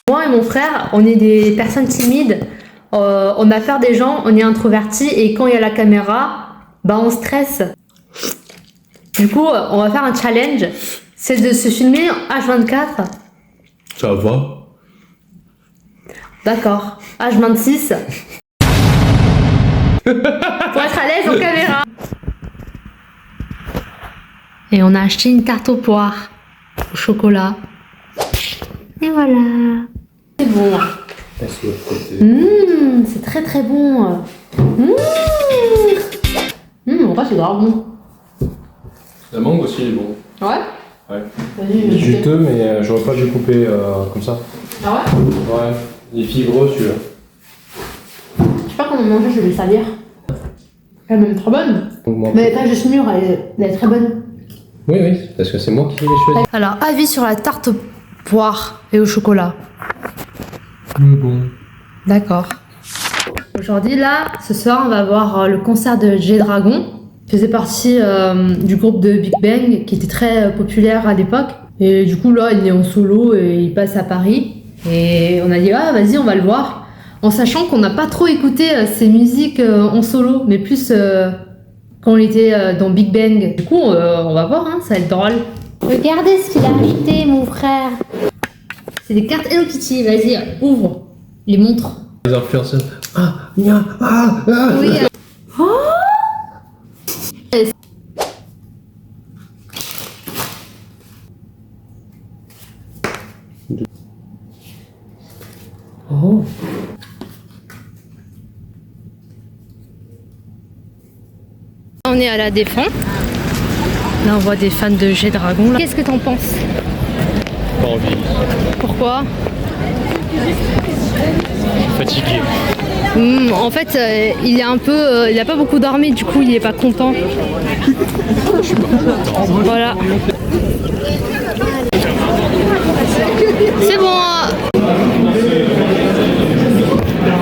Moi et mon frère, on est des personnes timides, on a peur des gens, on est introvertis et quand il y a la caméra, bah on stresse. Du coup, on va faire un challenge, c'est de se filmer H24. Ça va. D'accord, H26. Pour être à l'aise en caméra. Et on a acheté une tarte aux poires, au chocolat. Et voilà. C'est bon. C'est très très bon. En vrai, c'est grave bon. La mangue aussi est bon. Ouais. Ouais. Vas-y, Il est juteux, mais j'aurais pas dû couper comme ça. Ah ouais? Ouais. Il est fibreux celui-là. Je sais pas comment manger, je vais le salir. Elle est même trop bonne. Mais elle est pas juste mûre, elle est très bonne. Oui, oui, parce que c'est moi qui l'ai choisi. Alors, avis sur la tarte aux poires et au chocolat. Bon. D'accord. Aujourd'hui, là, ce soir, on va voir le concert de G-Dragon. Il faisait partie du groupe de Big Bang qui était très populaire à l'époque. Et du coup, là, il est en solo et il passe à Paris. Et on a dit, ah, vas-y, on va le voir. En sachant qu'on n'a pas trop écouté ses musiques en solo, mais plus quand on était dans Big Bang. Du coup, on va voir, hein, ça va être drôle. Regardez ce qu'il a acheté, mon frère. C'est des cartes Hello Kitty. Vas-y, ouvre. Les montres. Les influenceurs. Oui. Oh. Oh. On est à la Défense. Là, on voit des fans de G-Dragon. Qu'est-ce que t'en penses? Pas envie. Pourquoi? Fatigué. En fait, il est un peu, il a pas beaucoup dormi, du coup, il est pas content. Voilà. C'est bon.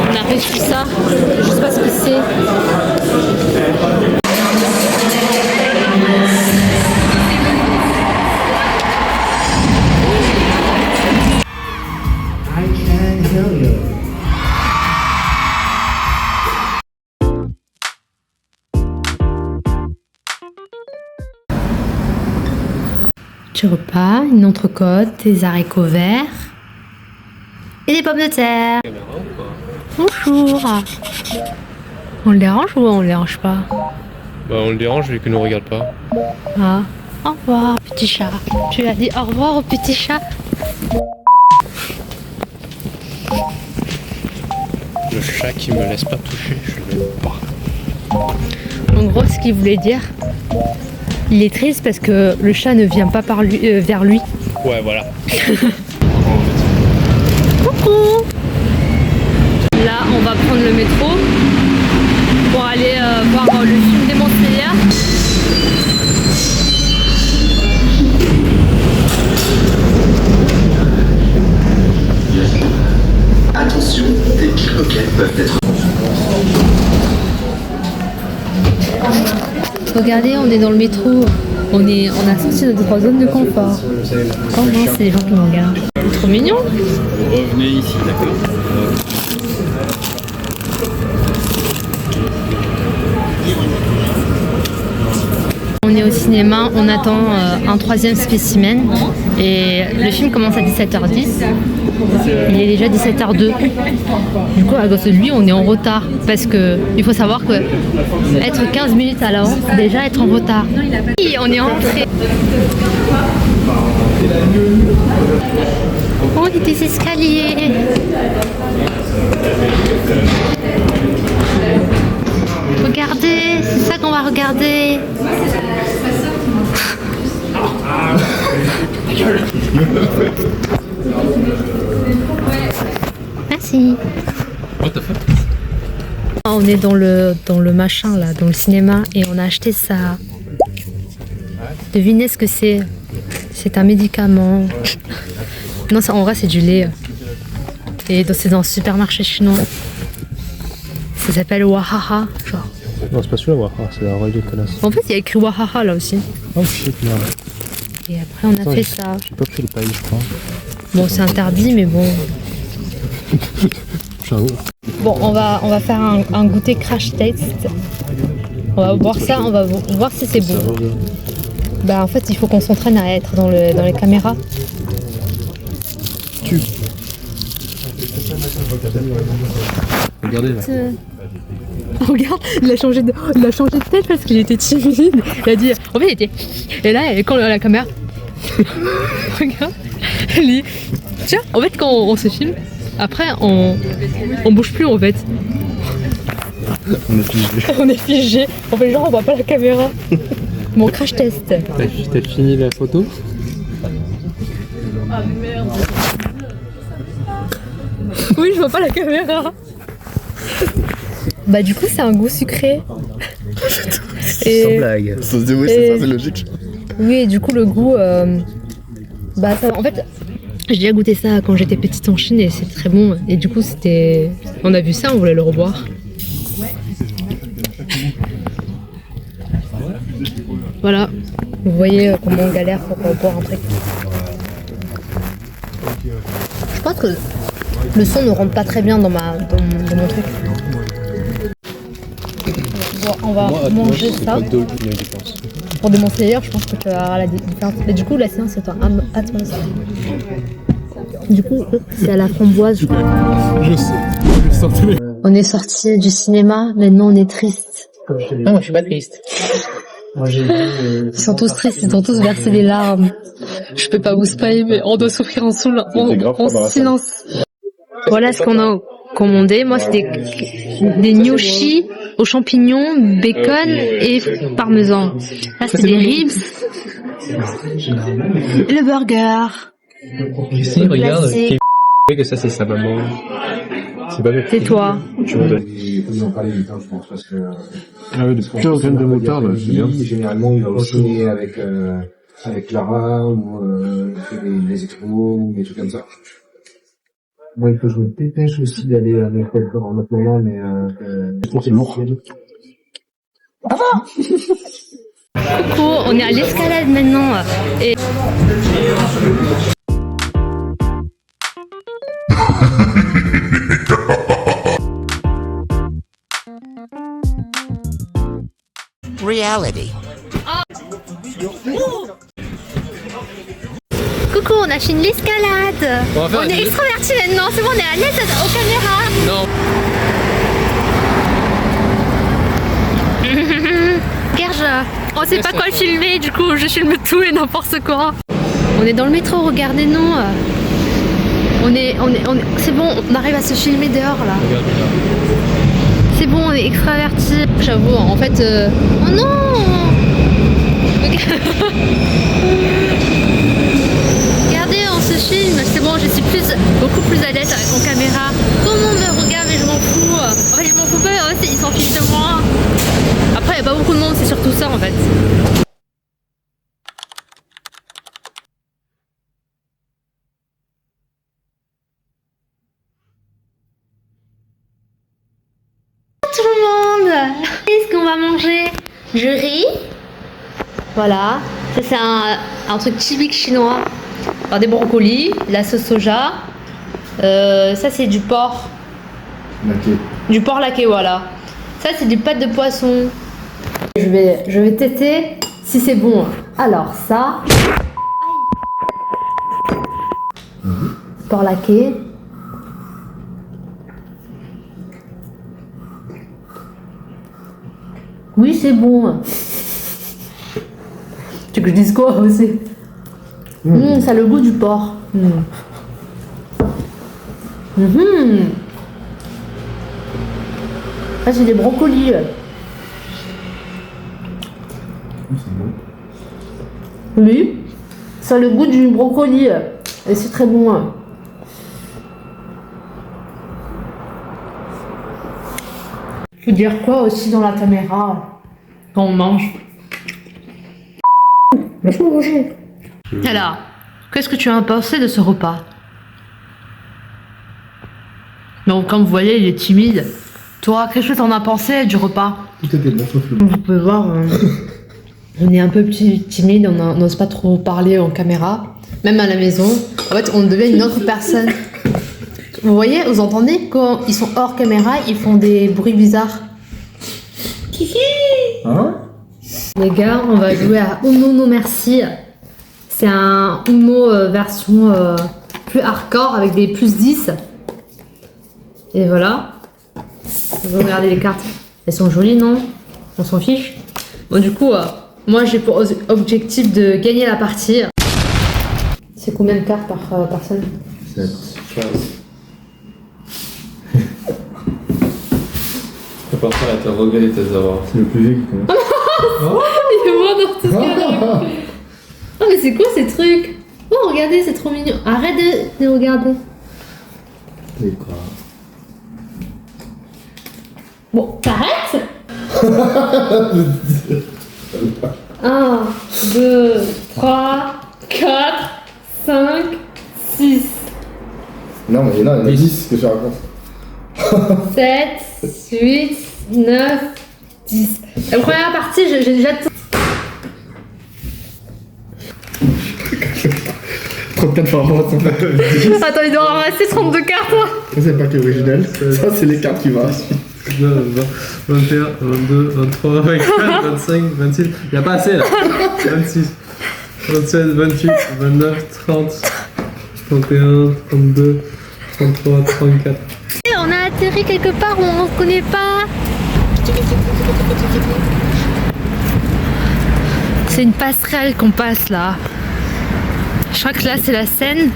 On a reçu ça. Je sais pas ce que c'est. Du repas, une entrecôte, des haricots verts et des pommes de terre. Bonjour. On le dérange ou on le dérange pas? Bah on le dérange vu qu'il nous regarde pas. Ah, au revoir petit chat. Tu lui as dit au revoir au petit chat? Le chat qui me laisse pas toucher, je l'aime pas. En gros, ce qu'il voulait dire, il est triste parce que le chat ne vient pas par lui, vers lui. Ouais, voilà. Coucou. Là, on va prendre le métro pour aller voir le film Démon Slayer. Attention, des pickpockets peuvent être... Regardez, on est dans le métro. On a sorti de notre zone de confort. Oh non, c'est les gens qui me regardent. Trop mignon. Revenez ici, d'accord? On est au cinéma, on attend un troisième spécimen et le film commence à 17h10. Il est déjà 17h02. Du coup, à cause de lui, on est en retard parce que il faut savoir que être 15 minutes à l'avance, c'est déjà être en retard. Et on est rentré. Oh, il y a des escaliers. Regardez, c'est ça qu'on va regarder. Merci. What the fuck? On est dans le machin là, dans le cinéma et on a acheté ça. Devinez ce que c'est. C'est un médicament. Non, ça, en vrai c'est du lait. Et c'est dans un supermarché chinois. Ça s'appelle Wahaha, genre. Non, c'est pas celui-là, Wahaha, c'est la Royal connasse. En fait, il y a écrit Wahaha là aussi. Oh shit, merde. Et après, on a fait ça. J'ai pas pris le paille, je crois. Bon, c'est interdit, mais bon. Bon, on va faire un goûter crash taste. On va boire ça, on va voir si c'est bon. Bah en fait, il faut qu'on s'entraîne à être dans les caméras. Regardez là. Regarde, il a changé de tête parce qu'il était timide. Il a dit, en fait, il était. Et là, quand la caméra. Regarde, il dit, tiens, en fait, quand on se filme, après, on bouge plus en fait. On est figé. On est figé. On fait genre, on voit pas la caméra. Mon crash test. T'as fini la photo? Ah merde. Oui, je vois pas la caméra. Bah du coup, c'est un goût sucré. Sans blague. Ça se dit, oui, c'est ça, c'est logique. Oui, et du coup, le goût... Bah ça, en fait, j'ai déjà goûté ça quand j'étais petite en Chine et c'est très bon. Et du coup, c'était... On a vu ça, on voulait le revoir. Voilà. Vous voyez comment on galère pour boire un truc. Je pense que le son ne rentre pas très bien dans mon truc. On va manger ça. Pour démonter d'ailleurs, je pense que tu verras la différence. Mais du coup, la séance est en atmosphère. Du coup, c'est à la framboise, je crois. Je sais. On est sorti du cinéma, maintenant on est triste. Non, moi je suis pas triste. Moi j'ai Ils sont tous tristes, ils ont tous versé des larmes. Je peux pas vous spoiler, mais on doit souffrir en silence. Voilà ce qu'on a commandé. Moi, c'était des gnocchis aux champignons, bacon et parmesan. Là, c'est des ribs. Et le burger. Ici, regarde, que ça c'est sa maman. C'est toi. Ah oui, des putains de moutarde, c'est bien. Généralement, il va aussi avec Clara ou fait des expos ou des trucs comme ça. Moi, il faut que je me dépêche aussi d'aller à l'école en autre moment, mais C'est lourd. Coucou, on est à l'escalade maintenant. Et... Reality. Coucou, on a fini l'escalade. On est extravertis maintenant, c'est bon, on est à l'aise aux caméras. Non. Gerge, on sait pas quoi filmer, du coup je filme tout et n'importe quoi. On est dans le métro, regardez-nous. C'est bon, on arrive à se filmer dehors là. C'est bon, on est extravertis. J'avoue, en fait... Oh non. Regardez, on se filme. C'est bon, je suis beaucoup plus à l'aise en caméra. Tout le monde me regarde mais je m'en fous. En fait, je m'en fous pas, en fait, ils s'en fichent de moi. Après, il n'y a pas beaucoup de monde, c'est surtout ça en fait. Tout le monde, qu'est-ce qu'on va manger? Du riz. Voilà, ça c'est un truc typique chinois. Alors des brocolis, la sauce soja. Ça c'est du porc. laqué. Du porc laqué, voilà. Ça c'est du pâte de poisson. Je vais tester si c'est bon. Alors ça. Porc laqué. Oui, c'est bon. Tu veux que je dise quoi aussi? Ça a le goût du porc. Ah, c'est des brocolis. Oui, ça a le goût du brocoli. Et c'est très bon. Faut dire quoi aussi dans la caméra quand on mange? Laisse-moi manger. Alors, qu'est-ce que tu as pensé de ce repas? Donc, comme vous voyez, il est timide. Toi, qu'est-ce que tu en as pensé du repas? Tout était bon sauf le Vous pouvez voir, on est un peu timide, on n'ose pas trop parler en caméra, même à la maison. En fait, on devient une autre personne. vous voyez, vous entendez quand ils sont hors caméra, ils font des bruits bizarres. Hein? Les gars, on va jouer à Uno no Merci. C'est un Uno version plus hardcore avec des plus 10. Et voilà. Vous regardez les cartes. Elles sont jolies, non? On s'en fiche. Bon, du coup, moi j'ai pour objectif de gagner la partie. C'est combien de cartes par personne? 7, 15. Prépare pas à te regretter tes avoirs. C'est le plus vieux qui commence. Il est mort dans tout ce qu'il y a. Oh, mais c'est quoi ces trucs? Oh, regardez, c'est trop mignon. Arrête de regarder. C'est quoi? Bon, t'arrêtes. 1, 2, 3, 4, 5, 6, Non, mais là, il y en a 10 que je raconte. 7, 8, 9, 10. La première partie, j'ai déjà tout. 34 par mois, ça fait Attends, il doit en rester 32 cartes, toi. c'est pas que original. Ça, c'est les cartes qui vont. 21, 22, 23, 24, 25, 26. Y'a pas assez là. 26, 27, 28, 29, 30, 31, 32, 33, 34. On a atterri quelque part où on ne connaît pas. C'est une passerelle qu'on passe là. Je crois que là c'est la Seine.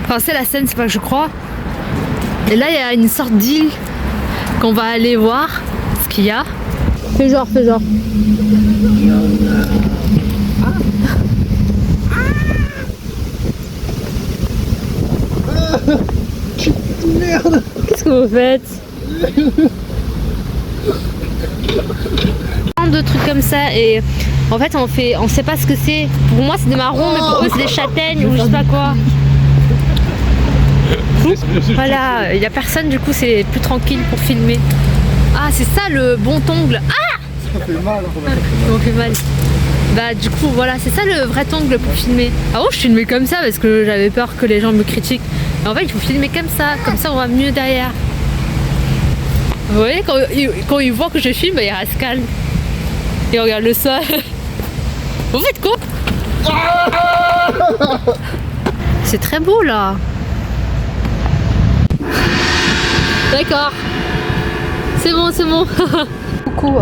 Enfin c'est la Seine, c'est pas que je crois. Et là il y a une sorte d'île qu'on va aller voir ce qu'il y a. Fais genre, fais genre. Merde. Qu'est-ce que vous faites? De trucs comme ça et en fait on sait pas ce que c'est. Pour moi c'est des marrons mais pour eux c'est des châtaignes ou je sais pas quoi. Voilà, il y a personne du coup c'est plus tranquille pour filmer. Ah c'est ça le bon ongle. Ah ça fait mal. Ça fait mal. Bah du coup voilà c'est ça le vrai ongle pour filmer. Avant je filmais comme ça parce que j'avais peur que les gens me critiquent. Mais en fait il faut filmer comme ça on voit mieux derrière. Vous voyez quand ils voient que je filme ils restent calmes. Et regarde le sol. Vous faites quoi? C'est très beau là. D'accord. C'est bon, c'est bon. Coucou.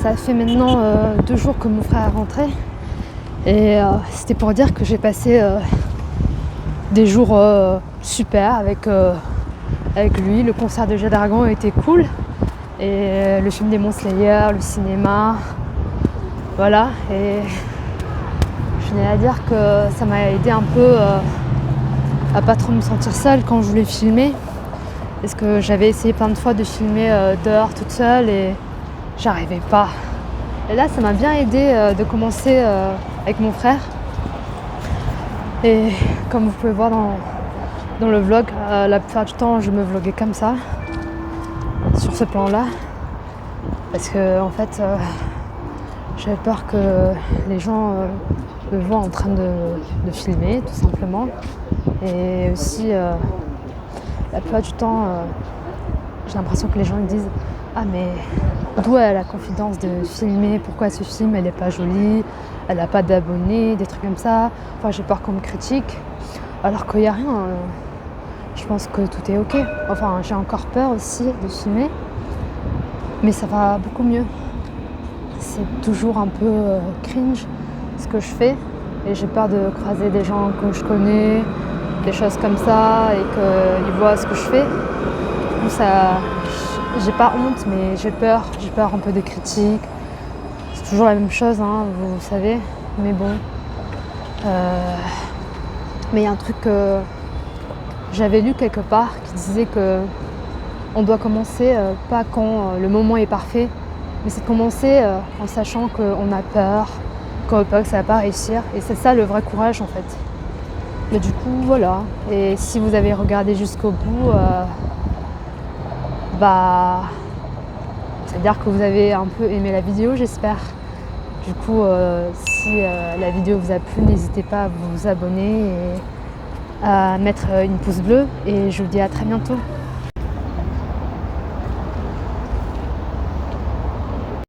Ça fait maintenant 2 jours que mon frère est rentré. Et c'était pour dire que j'ai passé des jours super avec lui. Le concert de G-Dragon a été cool. Et le film Demon Slayer, le cinéma, voilà. Et je tenais à dire que ça m'a aidé un peu à pas trop me sentir seule quand je voulais filmer. Parce que j'avais essayé plein de fois de filmer dehors toute seule et j'arrivais pas. Et là ça m'a bien aidé de commencer avec mon frère. Et comme vous pouvez voir dans le vlog, la plupart du temps je me vloguais comme ça. Sur ce plan là parce que en fait j'avais peur que les gens me voient en train de filmer tout simplement et aussi la plupart du temps j'ai l'impression que les gens me disent ah mais d'où elle a la confidence de filmer, pourquoi ce film elle est pas jolie, elle a pas d'abonnés, des trucs comme ça, enfin j'ai peur qu'on me critique alors qu'il n'y a rien. Je pense que tout est ok. Enfin, j'ai encore peur aussi de filmer, mais ça va beaucoup mieux. C'est toujours un peu cringe ce que je fais et j'ai peur de croiser des gens que je connais, des choses comme ça et qu'ils voient ce que je fais. Du coup, ça, j'ai pas honte, mais j'ai peur un peu des critiques. C'est toujours la même chose, hein, vous savez, mais bon. Mais il y a un truc que j'avais lu quelque part qui disait que on doit commencer pas quand le moment est parfait, mais c'est de commencer en sachant qu'on a peur, qu'on a peur que ça va pas réussir. Et c'est ça le vrai courage en fait. Mais du coup voilà. Et si vous avez regardé jusqu'au bout, bah c'est-à-dire que vous avez un peu aimé la vidéo, j'espère. Du coup, si la vidéo vous a plu, n'hésitez pas à vous abonner et à mettre une pouce bleu et je vous dis à très bientôt.